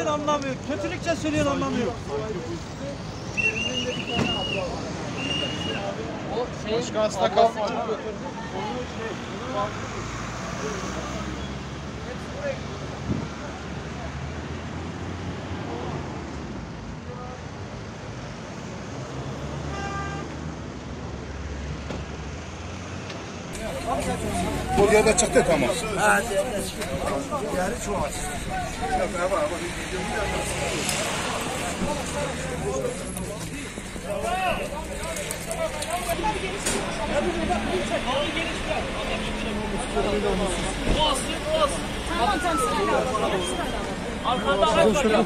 anlamıyor. Kötülükçe söyleyen anlamıyor. Başka hasta kalmadı. Bu yerde çıktı tamam. Ha, yani çok az. Tamam, sen söyle. Arkada araç var ya.